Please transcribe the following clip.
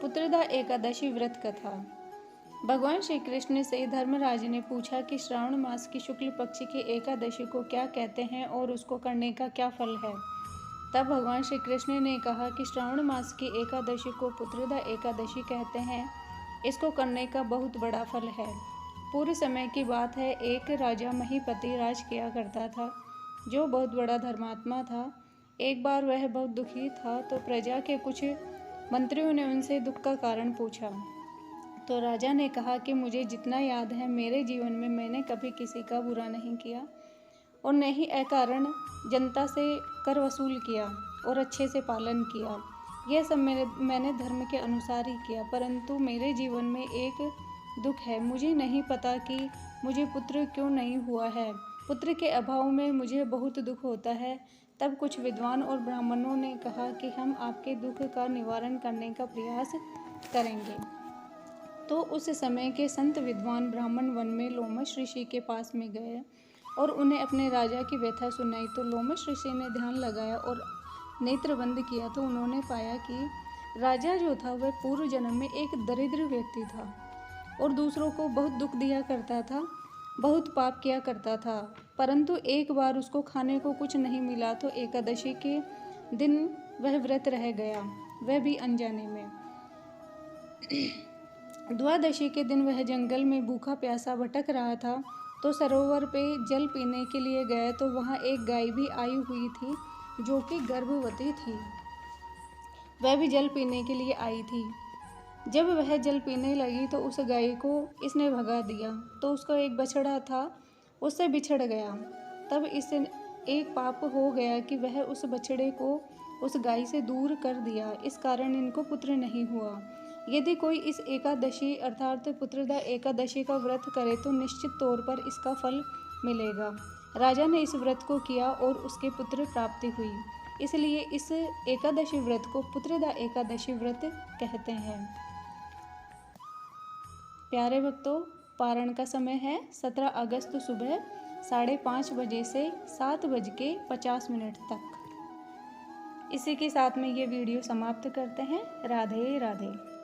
पुत्रदा एकादशी व्रत कथा। भगवान श्री कृष्ण से धर्मराज ने पूछा कि श्रावण मास की शुक्ल पक्ष की एकादशी को क्या कहते हैं और उसको करने का क्या फल है। तब भगवान श्री कृष्ण ने कहा कि श्रावण मास की एकादशी को पुत्रदा एकादशी कहते हैं। इसको करने का बहुत बड़ा फल है। पूर्व समय की बात है, एक राजा महीपति राज किया करता था, जो बहुत बड़ा धर्मात्मा था। एक बार वह बहुत दुखी था, तो प्रजा के कुछ मंत्रियों ने उनसे दुख का कारण पूछा। तो राजा ने कहा कि मुझे जितना याद है, मेरे जीवन में मैंने कभी किसी का बुरा नहीं किया और न ही अकारण जनता से कर वसूल किया और अच्छे से पालन किया। यह सब मैंने धर्म के अनुसार ही किया, परंतु मेरे जीवन में एक दुख है। मुझे नहीं पता कि मुझे पुत्र क्यों नहीं हुआ है। पुत्र के अभाव में मुझे बहुत दुख होता है। तब कुछ विद्वान और ब्राह्मणों ने कहा कि हम आपके दुख का निवारण करने का प्रयास करेंगे। तो उस समय के संत विद्वान ब्राह्मण वन में लोमश ऋषि के पास में गए और उन्हें अपने राजा की व्यथा सुनाई। तो लोमश ऋषि ने ध्यान लगाया और नेत्र बंद किया, तो उन्होंने पाया कि राजा जो था वह पूर्व जन्म में एक दरिद्र व्यक्ति था और दूसरों को बहुत दुख दिया करता था, बहुत पाप किया करता था। परंतु एक बार उसको खाने को कुछ नहीं मिला, तो एकादशी के दिन वह व्रत रह गया, वह भी अनजाने में। द्वादशी के दिन वह जंगल में भूखा प्यासा भटक रहा था, तो सरोवर पे जल पीने के लिए गए, तो वहाँ एक गाय भी आई हुई थी जो कि गर्भवती थी। वह भी जल पीने के लिए आई थी। जब वह जल पीने लगी तो उस गाय को इसने भगा दिया, तो उसका एक बछड़ा था उससे बिछड़ गया। तब इसे एक पाप हो गया कि वह उस बछड़े को उस गाय से दूर कर दिया। इस कारण इनको पुत्र नहीं हुआ। यदि कोई इस एकादशी अर्थात पुत्रदा एकादशी का व्रत करे तो निश्चित तौर पर इसका फल मिलेगा। राजा ने इस व्रत को किया और उसके पुत्र प्राप्ति हुई। इसलिए इस एकादशी व्रत को पुत्रदा एकादशी व्रत कहते हैं। प्यारे भक्तों, पारण का समय है 17 अगस्त सुबह 5:30 बजे से 7:50 तक। इसी के साथ में ये वीडियो समाप्त करते हैं। राधे राधे।